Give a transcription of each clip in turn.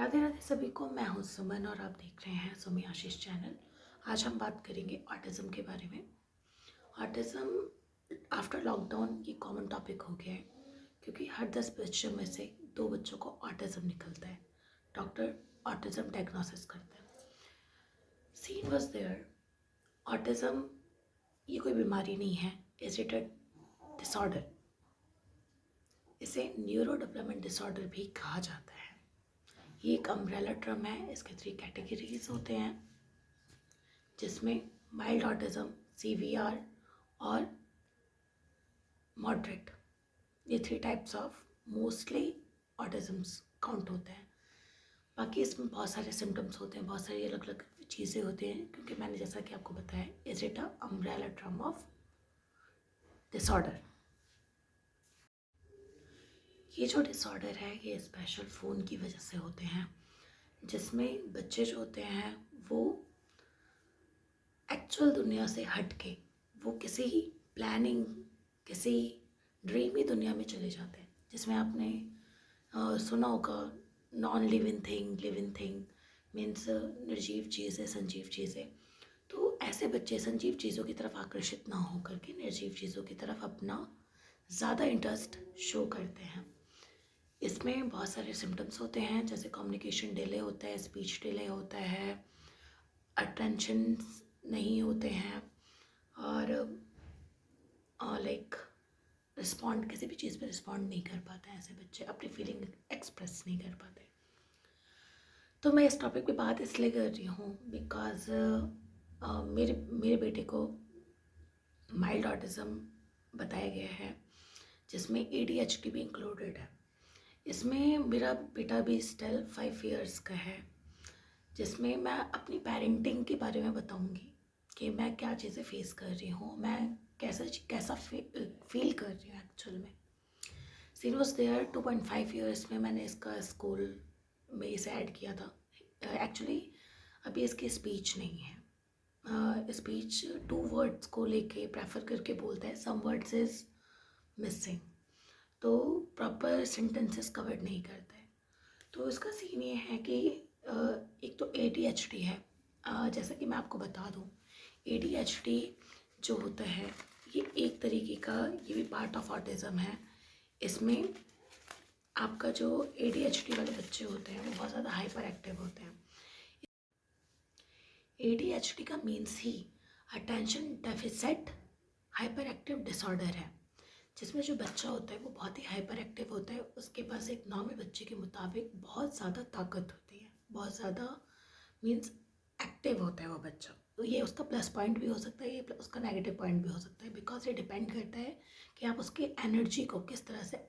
राधे राधे सभी को। मैं हूँ सुमन और आप देख रहे हैं सुमी आशीष चैनल। आज हम बात करेंगे ऑटिज़म के बारे में। ऑटिज़म आफ्टर लॉकडाउन ये कॉमन टॉपिक हो गया है क्योंकि हर 10 बच्चों में से 2 बच्चों को ऑटिज़म निकलता है। डॉक्टर ऑटिज़म डायग्नोसिस करते हैं। Scene was there. ऑटिज़म ये कोई बीमारी नहीं है, इज इट अ डिसऑर्डर। इसे न्यूरो डेवलपमेंट डिसऑर्डर भी कहा जाता है। ये एक अम्ब्रेला टर्म है। इसके 3 कैटेगरीज होते हैं जिसमें माइल्ड ऑटिज़म, सीवीआर और मॉडरेट, ये 3 टाइप्स ऑफ मोस्टली ऑटिज़म्स काउंट होते हैं। बाकी इसमें बहुत सारे सिम्टम्स होते हैं, बहुत सारी अलग अलग चीज़ें होती हैं क्योंकि मैंने जैसा कि आपको बताया is it a umbrella term of disorder. ये जो डिसऑर्डर है ये स्पेशल फ़ोन की वजह से होते हैं जिसमें बच्चे जो होते हैं वो एक्चुअल दुनिया से हट के वो किसी प्लानिंग, किसी ड्रीमी दुनिया में चले जाते हैं जिसमें आपने सुना होगा नॉन लिविंग थिंग मीन्स निर्जीव चीज़ें, संजीव चीज़ें। तो ऐसे बच्चे संजीव चीज़ों की तरफ आकर्षित ना हो करके निर्जीव चीज़ों की तरफ अपना ज़्यादा इंटरेस्ट शो करते हैं। इसमें बहुत सारे सिम्टम्स होते हैं जैसे कम्युनिकेशन डिले होता है, स्पीच डिले होता है, अटेंशन नहीं होते हैं और लाइक रिस्पॉन्ड, किसी भी चीज़ पे रिस्पॉन्ड नहीं कर पाते हैं। ऐसे बच्चे अपनी फीलिंग एक्सप्रेस नहीं कर पाते। तो मैं इस टॉपिक पे बात इसलिए कर रही हूँ बिकॉज मेरे मेरे बेटे को माइल्ड ऑटिज़म बताया गया है जिसमें ADHD भी इंक्लूडेड है। इसमें मेरा बेटा भी स्टिल 5 इयर्स का है जिसमें मैं अपनी पेरेंटिंग के बारे में बताऊंगी कि मैं क्या चीज़ें फेस कर रही हूँ, मैं कैसा फील कर रही हूँ एक्चुअल में। सीन वॉज देयर 2.5 इयर्स में मैंने इसका स्कूल में इसे ऐड किया था। एक्चुअली अभी इसकी स्पीच नहीं है। स्पीच 2 वर्ड्स को लेके प्रेफर करके बोलता है, सम वर्ड्स इज मिसिंग, तो प्रॉपर सेंटेंसेस कवर नहीं करता है। तो इसका सीन ये है कि एक तो ADHD है। जैसा कि मैं आपको बता दूं, ADHD जो होता है ये एक तरीके का, ये भी पार्ट ऑफ ऑटिज़म है। इसमें आपका जो ADHD वाले बच्चे होते हैं वो बहुत ज़्यादा हाइपर एक्टिव होते हैं। ADHD का means he attention deficit hyper active disorder है, जिसमें जो बच्चा होता है वो बहुत ही हाइपर एक्टिव होता है। उसके पास एक नॉर्मल बच्चे के मुताबिक बहुत ज़्यादा ताकत होती है, बहुत ज़्यादा मीन्स एक्टिव होता है वो बच्चा। तो ये उसका प्लस पॉइंट भी हो सकता है, ये उसका नेगेटिव पॉइंट भी हो सकता है बिकॉज ये डिपेंड करता है कि आप उसकी एनर्जी को किस तरह से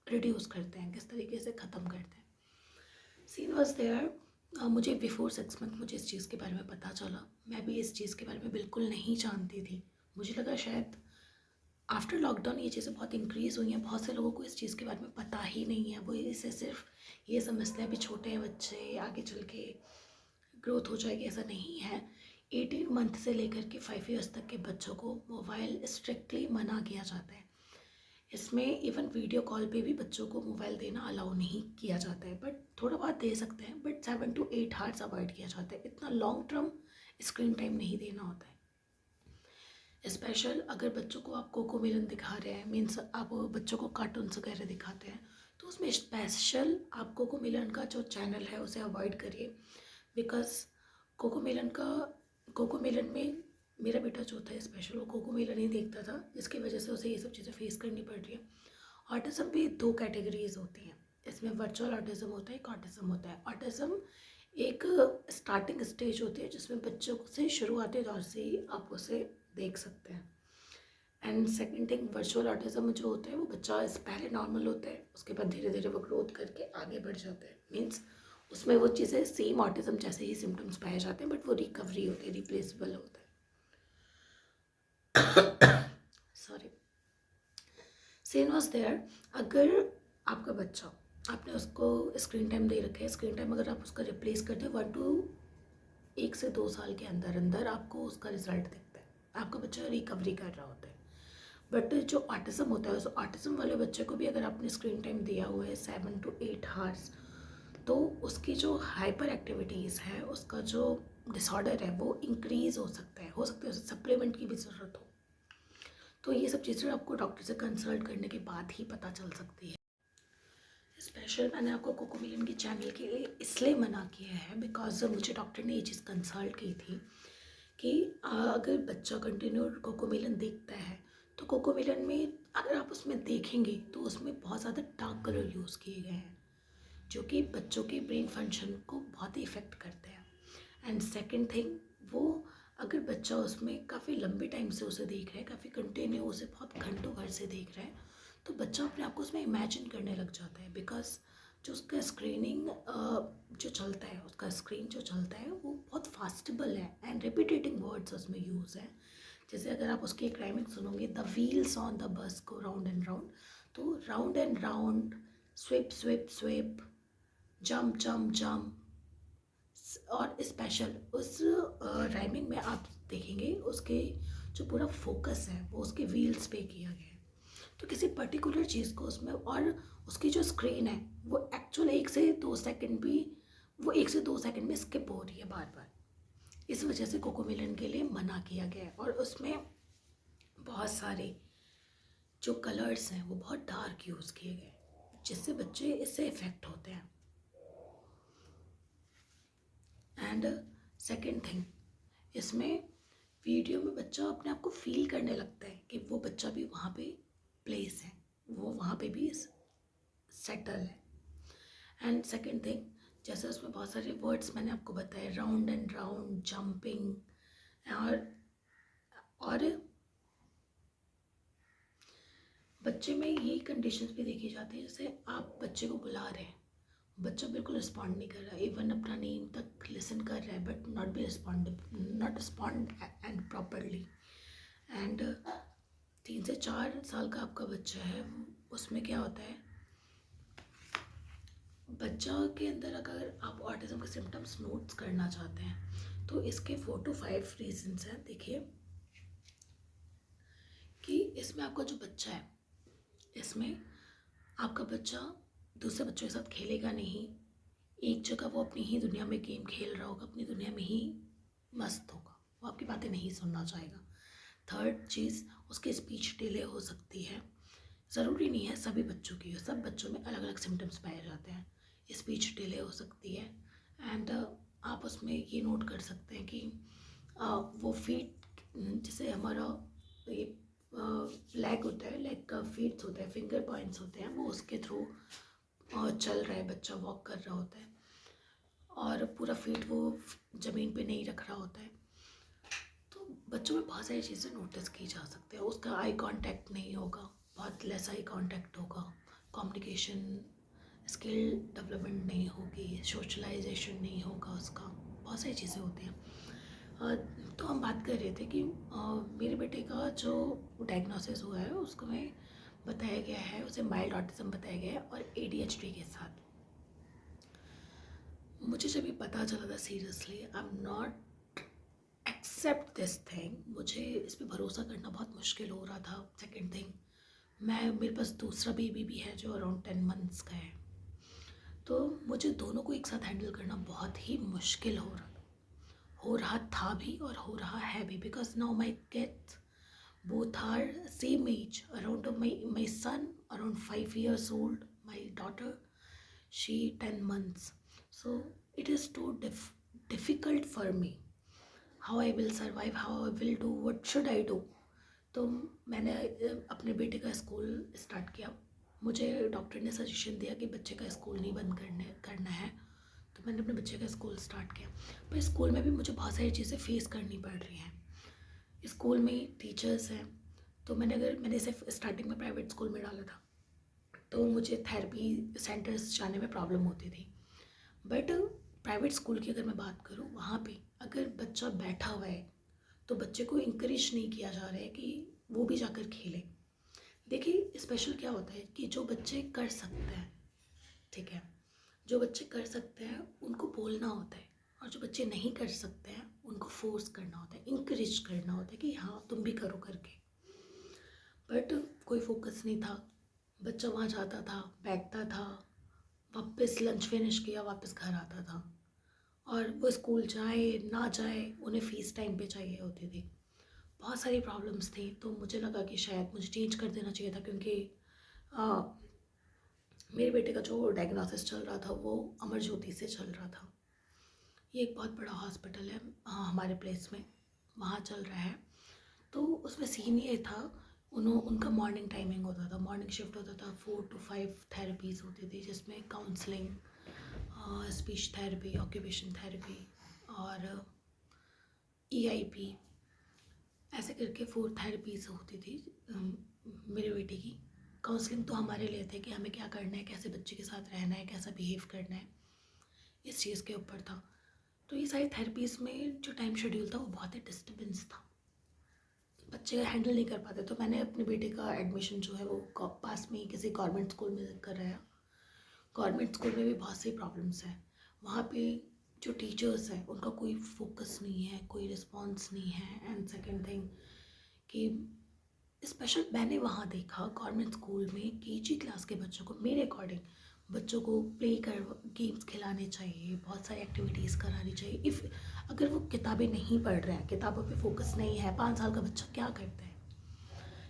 रिड्यूस करते हैं, किस तरीके से ख़त्म करते हैं। Scene was there. मुझे बिफोर 6 मंथ मुझे इस चीज़ के बारे में पता चला। मैं भी इस चीज़ के बारे में बिल्कुल नहीं जानती थी। मुझे लगा शायद आफ्टर लॉकडाउन ये चीज़ें बहुत इंक्रीज़ हुई हैं, बहुत से लोगों को इस चीज़ के बारे में पता ही नहीं है। वो इसे सिर्फ ये समझते हैं अभी छोटे हैं बच्चे, आगे चल के ग्रोथ हो जाएगी। ऐसा नहीं है। 18 मंथ से लेकर के 5 इयर्स तक के बच्चों को मोबाइल स्ट्रिक्टली मना किया जाता है। इसमें इवन वीडियो कॉल पे भी बच्चों को मोबाइल देना अलाउ नहीं किया जाता है, बट थोड़ा बहुत दे सकते हैं, बट 7 to 8 आवर्स अवॉइड किया जाता है। इतना लॉन्ग टर्म स्क्रीन टाइम नहीं देना होता है। स्पेशल अगर बच्चों को आप कोकोमेलन दिखा रहे हैं, मीन्स आप बच्चों को कार्टून्स वगैरह दिखाते हैं, तो उसमें स्पेशल आप कोकोमेलन का जो चैनल है उसे अवॉइड करिए बिकॉज कोकोमेलन में मेरा बेटा जो था स्पेशल वो कोकोमेलन ही देखता था, जिसकी वजह से उसे ये सब चीज़ें फेस करनी पड़ रही है। ऑटिज़म भी 2 कैटेगरीज होती हैं। इसमें वर्चुअल ऑटिज़म होता है, एक ऑटिज़म होता है। ऑटिज़म एक स्टार्टिंग स्टेज होती है जिसमें बच्चों से शुरुआती दौर से ही आप उसे देख सकते हैं। And second thing, virtual autism जो होता है वो बच्चा इस पहले नॉर्मल होता है, उसके बाद धीरे धीरे वो ग्रोथ करके आगे बढ़ जाता है। मीन्स उसमें वो चीज़ें सेम ऑटिज़म जैसे ही सिम्टम्स पाए जाते हैं, बट वो रिकवरी होती है, रिप्लेसेबल होता है। सॉरी। Scene was there. अगर आपका बच्चा, आपने उसको स्क्रीन टाइम दे रखा है, स्क्रीन टाइम अगर आप उसका रिप्लेस करते हैं 1 से 2 साल के अंदर अंदर आपको उसका रिजल्ट दिखता है, आपका बच्चा रिकवरी कर रहा होता है। बट जो ऑटिज़म होता है उस ऑटिज़म वाले बच्चे को भी अगर आपने स्क्रीन टाइम दिया हुआ है 7 to 8 आवर्स, तो उसकी जो हाइपर एक्टिविटीज़ है, उसका जो डिसऑर्डर है वो इंक्रीज़ हो सकता है उसे सप्लीमेंट की भी ज़रूरत हो। तो ये सब चीज़ें आपको डॉक्टर से कंसल्ट करने के बाद ही पता चल सकती है। स्पेशल मैंने आपको कोकोमिलन की चैनल के लिए इसलिए मना किया है बिकॉज मुझे डॉक्टर ने ये चीज़ कंसल्ट की थी कि अगर बच्चा कंटिन्यू कोकोमिलन देखता है तो कोकोमिलन में अगर आप उसमें देखेंगे तो उसमें बहुत ज़्यादा डार्क कलर यूज़ किए गए हैं जो कि बच्चों के ब्रेन फंक्शन को बहुत ही इफ़ेक्ट करते हैं। एंड सेकंड थिंग, वो अगर बच्चा उसमें काफ़ी लंबे टाइम से उसे देख रहा है, काफ़ी कंटिन्यू उसे बहुत घंटों भर से देख रहा है, तो बच्चा अपने आप को उसमें इमेजिन करने लग जाता है। बिकॉज जो उसका स्क्रीनिंग जो चलता है, उसका स्क्रीन जो चलता है वो बहुत फास्टेबल है एंड रिपीटेटिंग वर्ड्स उसमें यूज़ है। जैसे अगर आप उसकी एक राइमिंग सुनोगे, the wheels on the bus go round and round, तो round and round, sweep sweep sweep, jump jump jump, और स्पेशल उस राइमिंग में आप देखेंगे उसके जो पूरा फोकस है वो उसके व्हील्स पे किया गया है। तो किसी पर्टिकुलर चीज़ को उसमें, और उसकी जो स्क्रीन है वो एक्चुअल 1 से 2 सेकंड भी, वो 1 से 2 सेकंड में स्किप हो रही है बार बार। इस वजह से कोकोमिलन के लिए मना किया गया है। और उसमें बहुत सारे जो कलर्स हैं वो बहुत डार्क यूज़ किए गए हैं जिससे बच्चे इससे इफ़ेक्ट होते हैं। एंड सेकेंड थिंग, इसमें वीडियो में बच्चा अपने आप को फील करने लगता है कि वो बच्चा भी वहाँ पे प्लेस है, वो वहाँ पे भी सेटल है। एंड सेकेंड थिंग, जैसे उसमें बहुत सारे वर्ड्स मैंने आपको बताए, राउंड एंड राउंड, जंपिंग, और बच्चे में यही कंडीशंस भी देखी जाती है। जैसे आप बच्चे को बुला रहे हैं, बच्चा बिल्कुल रिस्पॉन्ड नहीं कर रहा, इवन अपना नेम तक लिसन कर रहा है but not respond and properly. And 3 से 4 साल का आपका बच्चा है, उसमें क्या होता है, बच्चा के अंदर अगर आप ऑटिज्म के सिम्टम्स नोट्स करना चाहते हैं तो इसके 4 to 5 रीजंस हैं। देखिए कि इसमें आपका जो बच्चा है, इसमें आपका बच्चा दूसरे बच्चों के साथ खेलेगा नहीं, एक जगह वो अपनी ही दुनिया में गेम खेल रहा होगा, अपनी दुनिया में ही मस्त होगा, वो आपकी बातें नहीं सुनना चाहेगा। थर्ड चीज़, उसकी स्पीच डिले हो सकती है। ज़रूरी नहीं है सभी बच्चों की, सब बच्चों में अलग अलग सिम्टम्स पाए जाते हैं। स्पीच डिले हो सकती है। एंड आप उसमें ये नोट कर सकते हैं कि वो फीट, जैसे हमारा ये लेग होता है, लेग का फीट्स होता है, फिंगर पॉइंट्स होते हैं, वो उसके थ्रू चल रहा है, बच्चा वॉक कर रहा होता है और पूरा फीट वो ज़मीन पे नहीं रख रहा होता है। तो बच्चों में बहुत सारी चीज़ें नोटिस की जा सकती है। उसका आई कांटेक्ट नहीं होगा, बहुत लेस आई कांटेक्ट होगा, कम्युनिकेशन स्किल डेवलपमेंट नहीं होगी, सोशलाइजेशन नहीं होगा उसका, बहुत सारी चीज़ें होती हैं। तो हम बात कर रहे थे कि मेरे बेटे का जो डायग्नोसिस हुआ है उसको में बताया गया है, उसे माइल्ड ऑटिज्म बताया गया है और ADHD के साथ। मुझे जब ये पता चला था, seriously I am not accept this thing, मुझे इस पर भरोसा करना बहुत मुश्किल हो रहा था। सेकेंड थिंग, मेरे पास दूसरा बेबी भी है जो अराउंड 10 मंथ्स का है, तो मुझे दोनों को एक साथ हैंडल करना बहुत ही मुश्किल हो रहा था भी और हो रहा है भी। Because now my kids both are same age, around my son around 5 years old, my daughter she 10 months. So it is too difficult for me, how I will survive, how I will do, what should I do. तो मैंने अपने बेटे का school start किया। मुझे doctor ने suggestion दिया कि बच्चे का स्कूल नहीं बंद करना है, तो मैंने अपने बच्चे का स्कूल स्टार्ट किया। पर स्कूल में भी मुझे बहुत सारी चीज़ें फेस करनी पड़ रही हैं। स्कूल में टीचर्स हैं, तो मैंने इसे स्टार्टिंग में प्राइवेट स्कूल में डाला था, तो मुझे थेरेपी सेंटर्स जाने में प्रॉब्लम होती थी। बट प्राइवेट स्कूल की अगर मैं बात करूँ, वहाँ पे अगर बच्चा बैठा हुआ है तो बच्चे को इंकरेज नहीं किया जा रहा है कि वो भी जाकर खेले। देखिए स्पेशल क्या होता है कि जो बच्चे कर सकते हैं, ठीक है, जो बच्चे कर सकते हैं उनको बोलना होता है, और जो बच्चे नहीं कर सकते हैं उनको फोर्स करना होता है, इंकरेज करना होता है कि हाँ तुम भी करो करके। बट कोई फोकस नहीं था, बच्चा वहाँ जाता था, बैठता था, वापस लंच फिनिश किया, वापस घर आता था। और वो स्कूल जाए ना जाए, उन्हें फ़ीस टाइम पे चाहिए होती थी। बहुत सारी प्रॉब्लम्स थी, तो मुझे लगा कि शायद मुझे चेंज कर देना चाहिए था, क्योंकि अ, मेरे बेटे का जो डायग्नोसिस चल रहा था वो अमर ज्योति से चल रहा था। ये एक बहुत बड़ा हॉस्पिटल है हमारे प्लेस में, वहाँ चल रहा है। तो उसमें सीन ये था, उनका मॉर्निंग टाइमिंग होता था, मॉर्निंग शिफ्ट होता था, 4 to 5 थेरेपीज़ होती थी, जिसमें counselling, speech therapy, occupation therapy और EIP, ऐसे करके 4 थेरेपीज़ होती थी। मेरे बेटे की काउंसलिंग तो हमारे लिए थे कि हमें क्या करना है, कैसे बच्चे के साथ रहना है, कैसा बिहेव करना है, इस चीज़ के ऊपर था। तो ये सारी थेरेपीज़ में जो टाइम शेड्यूल था वो बहुत ही डिस्टर्बेंस था, बच्चे हैंडल नहीं कर पाते। तो मैंने अपने बेटे का एडमिशन जो है वो पास में ही किसी गवर्नमेंट स्कूल में कराया। गवर्नमेंट स्कूल में भी बहुत सी प्रॉब्लम्स हैं। वहाँ पे जो टीचर्स हैं उनका कोई फोकस नहीं है, कोई रिस्पॉन्स नहीं है। एंड सेकेंड थिंग कि स्पेशल मैंने वहाँ देखा गवर्नमेंट स्कूल में KG क्लास के बच्चों को, मेरे अकॉर्डिंग बच्चों को गेम्स खिलाने चाहिए, बहुत सारी एक्टिविटीज़ करानी चाहिए। इफ़ अगर वो किताबें नहीं पढ़ रहे हैं, किताबों पे फोकस नहीं है, 5 साल का बच्चा क्या करता है,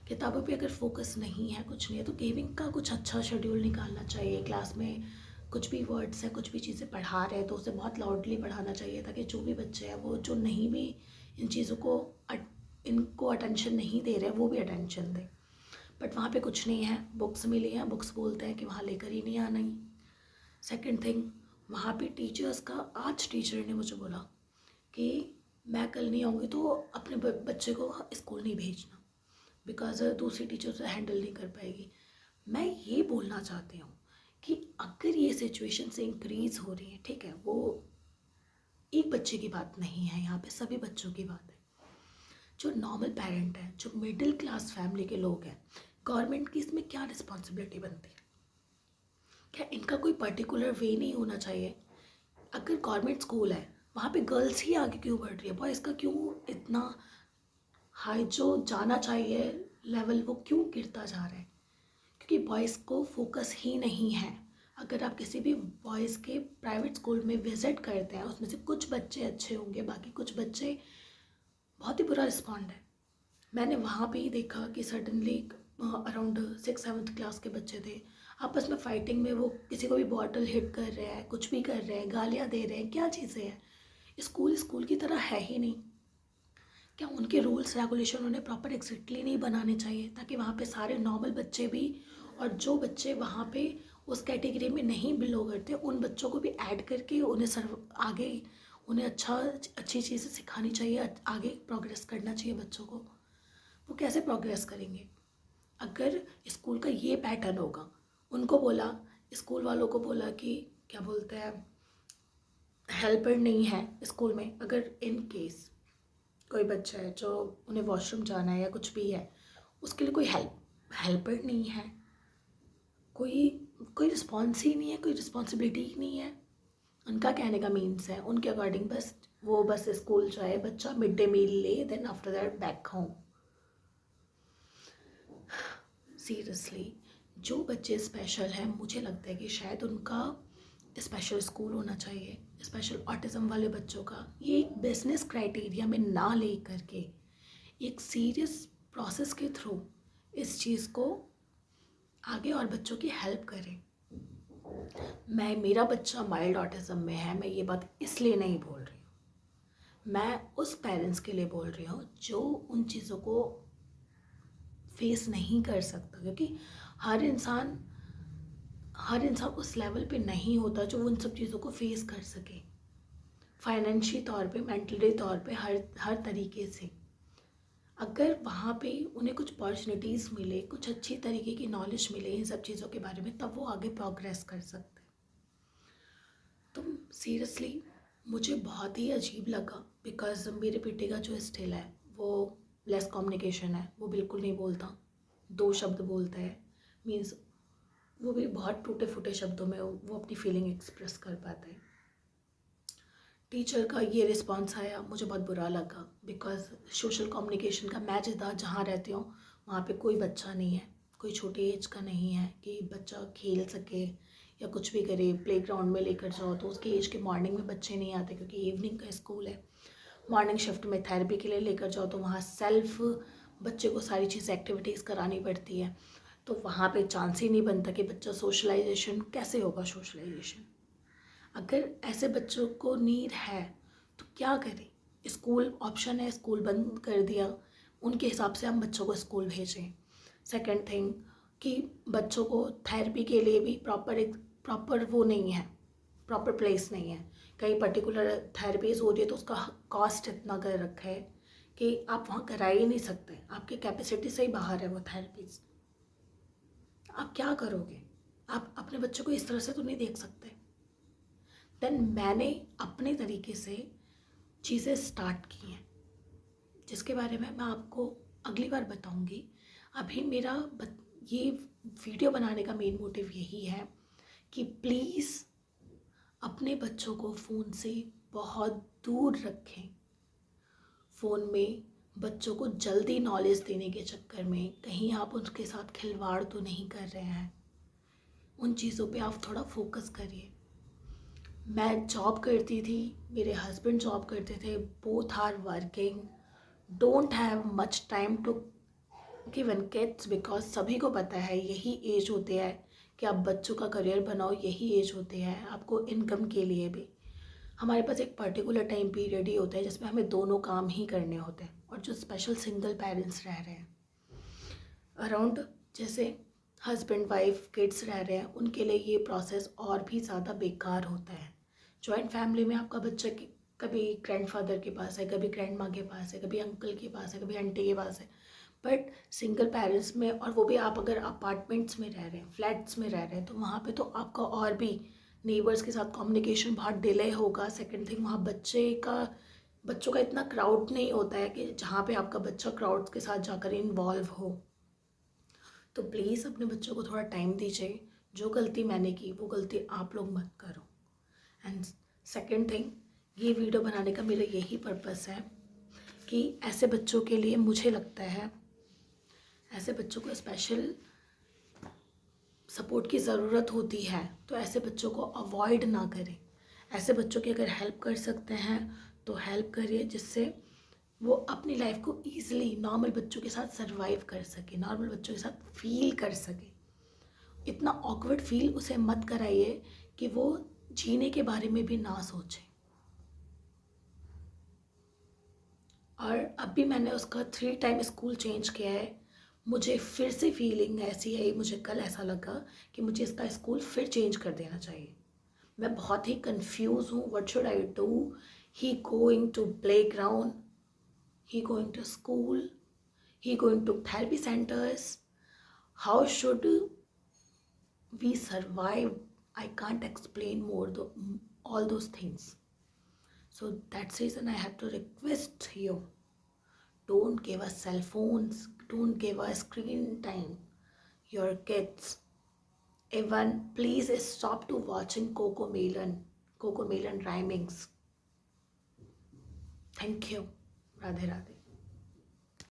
किताबों पे अगर फोकस नहीं है, कुछ नहीं है, तो गेमिंग का कुछ अच्छा शेड्यूल निकालना चाहिए। क्लास में कुछ भी वर्ड्स हैं, कुछ भी चीज़ें पढ़ा रहे हैं तो उसे बहुत लाउडली पढ़ाना चाहिए, ताकि जो भी बच्चे हैं वो जो नहीं भी इन चीज़ों को इनको अटेंशन नहीं दे रहे, वो भी अटेंशन दें। बट वहाँ पे कुछ नहीं है, बुक्स मिली हैं, बुक्स बोलते हैं कि वहाँ लेकर ही नहीं आना ही। सेकेंड थिंग, वहाँ पे टीचर्स का, आज टीचर ने मुझे बोला कि मैं कल नहीं आऊँगी तो अपने बच्चे को स्कूल नहीं भेजना, बिकॉज दूसरी टीचर उसे हैंडल नहीं कर पाएगी। मैं ये बोलना चाहती हूँ कि अगर ये सिचुएशन से इंक्रीज़ हो रही है, ठीक है, वो एक बच्चे की बात नहीं है, यहाँ पे सभी बच्चों की बात है। जो नॉर्मल पेरेंट है, जो मिडिल क्लास फैमिली के लोग हैं, गवर्नमेंट की इसमें क्या रिस्पॉन्सिबिलिटी बनती है? क्या इनका कोई पर्टिकुलर वे नहीं होना चाहिए? अगर गवर्नमेंट स्कूल है, वहाँ पे गर्ल्स ही आगे क्यों बढ़ रही है, बॉयज़ का क्यों इतना हाई जो जाना चाहिए लेवल वो क्यों गिरता जा रहा है? क्योंकि बॉयज़ को फोकस ही नहीं है। अगर आप किसी भी बॉयज़ के प्राइवेट स्कूल में विज़िट करते हैं, उसमें से कुछ बच्चे अच्छे होंगे, बाकी कुछ बच्चे बहुत ही बुरा रिस्पॉन्ड है। मैंने वहाँ पे ही देखा कि सडनली अराउंड 6-7 क्लास के बच्चे थे, आपस में फाइटिंग में वो किसी को भी बॉटल हिट कर रहे हैं, कुछ भी कर रहे हैं, गालियाँ दे रहे हैं, क्या चीज़ें हैं? स्कूल स्कूल की तरह है ही नहीं। क्या उनके रूल्स रेगुलेशन उन्हें प्रॉपर एग्जैक्टली नहीं बनाने चाहिए, ताकि वहाँ पे सारे नॉर्मल बच्चे भी, और जो बच्चे वहाँ पे उस कैटेगरी में नहीं बिलोंग करते उन बच्चों को भी ऐड करके उन्हें आगे उन्हें अच्छी चीज़ें सिखानी चाहिए, आगे प्रोग्रेस करना चाहिए बच्चों को। वो कैसे प्रोग्रेस करेंगे अगर स्कूल का ये पैटर्न होगा? उनको बोला, स्कूल वालों को बोला कि क्या बोलते हैं, हेल्पर नहीं है स्कूल में, अगर इन केस कोई बच्चा है जो उन्हें वॉशरूम जाना है या कुछ भी है, उसके लिए कोई हेल्पर नहीं है, कोई कोई रिस्पॉन्स ही नहीं है, कोई रिस्पॉन्सिबिलिटी ही नहीं है। उनका कहने का मीन्स है उनके अकॉर्डिंग बस स्कूल जाए बच्चा, मिड डे मील ले, then after that back home. Seriously, जो बच्चे स्पेशल हैं, मुझे लगता है कि शायद उनका स्पेशल स्कूल होना चाहिए। स्पेशल ऑटिज़म वाले बच्चों का ये एक बिजनेस क्राइटेरिया में ना ले करके एक सीरियस प्रोसेस के थ्रू इस चीज़ को आगे और बच्चों की हेल्प करें। मेरा बच्चा माइल्ड ऑटिज़म में है, मैं ये बात इसलिए नहीं बोल रही हूँ, मैं उस पेरेंट्स के लिए बोल रही हूँ जो उन चीज़ों को फेस नहीं कर सकता, क्योंकि हर इंसान उस लेवल पे नहीं होता जो उन सब चीज़ों को फेस कर सके, फाइनेंशियल तौर पे, मेंटली तौर पे, हर तरीके से। अगर वहाँ पे उन्हें कुछ अपॉर्चुनिटीज़ मिले, कुछ अच्छी तरीके की नॉलेज मिले इन सब चीज़ों के बारे में, तब वो आगे प्रोग्रेस कर सकते हैं। तो सीरियसली मुझे बहुत ही अजीब लगा, बिकॉज मेरे बेटे का जो स्टाइल है वो लेस कम्युनिकेशन है, वो बिल्कुल नहीं बोलता, 2 शब्द बोलता है, मीन्स वो भी बहुत टूटे फूटे शब्दों में वो अपनी फीलिंग एक्सप्रेस कर पाता है। टीचर का ये रिस्पॉन्स आया, मुझे बहुत बुरा लगा, बिकॉज सोशल कम्युनिकेशन का मैं जहाँ रहती हूँ वहाँ पे कोई बच्चा नहीं है, कोई छोटी एज का नहीं है कि बच्चा खेल सके या कुछ भी करे, प्लेग्राउंड में लेकर जाओ तो उसके एज के मॉर्निंग में बच्चे नहीं आते क्योंकि इवनिंग का स्कूल है। मॉर्निंग शिफ्ट में थेरेपी के लिए लेकर जाओ तो वहाँ सेल्फ बच्चे को सारी चीज़ एक्टिविटीज़ करानी पड़ती है, तो वहाँ पे चांस ही नहीं बनता कि बच्चा सोशलाइजेशन कैसे होगा। सोशलाइजेशन अगर ऐसे बच्चों को नीड है तो क्या करें? स्कूल ऑप्शन है, स्कूल बंद कर दिया, उनके हिसाब से हम बच्चों को स्कूल भेजें। सेकंड थिंग कि बच्चों को थेरेपी के लिए भी प्रॉपर वो नहीं है, प्रॉपर प्लेस नहीं है। कहीं पर्टिकुलर थेरेपीज हो रही है तो उसका कॉस्ट इतना कर रखा है कि आप वहाँ करा ही नहीं सकते, आपकी कैपेसिटी से ही बाहर है वो थेरेपीज। आप क्या करोगे? आप अपने बच्चों को इस तरह से तो नहीं देख सकते। देन मैंने अपने तरीके से चीज़ें स्टार्ट की हैं जिसके बारे में मैं आपको अगली बार बताऊंगी। अभी मेरा ये वीडियो बनाने का मेन मोटिव यही है कि प्लीज़ अपने बच्चों को फ़ोन से बहुत दूर रखें। फ़ोन में बच्चों को जल्दी नॉलेज देने के चक्कर में कहीं आप उनके साथ खिलवाड़ तो नहीं कर रहे हैं, उन चीज़ों पे आप थोड़ा फोकस करिए। मैं जॉब करती थी, मेरे हस्बैंड जॉब करते थे, both are working, don't have much time to give an kids because सभी को पता है यही एज होते हैं कि आप बच्चों का करियर बनाओ, यही एज होते हैं आपको इनकम के लिए भी। हमारे पास एक पर्टिकुलर टाइम पीरियड ही होता है जिसमें हमें दोनों काम ही करने होते हैं। और जो स्पेशल सिंगल पेरेंट्स रह रहे हैं अराउंड, जैसे हस्बैंड वाइफ किड्स रह रहे हैं, उनके लिए ये प्रोसेस और भी ज़्यादा बेकार होता है। जॉइंट फैमिली में आपका बच्चा कभी ग्रैंडफादर के पास है, कभी ग्रैंड माँ के पास है, कभी अंकल के पास है, कभी आंटी के पास है। बट सिंगल पेरेंट्स में, और वो भी आप अगर अपार्टमेंट्स में रह रहे हैं, फ्लैट्स में रह रहे हैं, तो वहाँ पे तो आपका और भी नेबर्स के साथ कम्युनिकेशन बहुत डिले होगा। सेकेंड थिंग, वहाँ बच्चों का इतना क्राउड नहीं होता है कि जहाँ पे आपका बच्चा क्राउड्स के साथ जाकर इन्वॉल्व हो। तो प्लीज़ अपने बच्चों को थोड़ा टाइम दीजिए। जो गलती मैंने की वो गलती आप लोग मत करो। एंड सेकेंड थिंग, ये वीडियो बनाने का मेरा यही पर्पस है कि ऐसे बच्चों के लिए मुझे लगता है ऐसे बच्चों को स्पेशल सपोर्ट की ज़रूरत होती है, तो ऐसे बच्चों को अवॉइड ना करें। ऐसे बच्चों की अगर हेल्प कर सकते हैं तो हेल्प करिए, जिससे वो अपनी लाइफ को ईजिली नॉर्मल बच्चों के साथ सर्वाइव कर सके, नॉर्मल बच्चों के साथ फील कर सके। इतना ऑकवर्ड फील उसे मत कराइए कि वो जीने के बारे में भी ना सोचे। और अभी मैंने उसका 3 टाइम स्कूल चेंज किया है। मुझे फिर से फीलिंग ऐसी आई, मुझे कल ऐसा लगा कि मुझे इसका स्कूल फिर चेंज कर देना चाहिए। मैं बहुत ही कंफ्यूज हूँ, what should I do. He going to play ground, he going to school, he going to therapy centers, how should we survive? I can't explain all those things. So that's reason I have to request you, don't give us cell phones, don't give us screen time your kids. Even please stop to watching Coco Melon rhymings. Thank you. Radhe Radhe.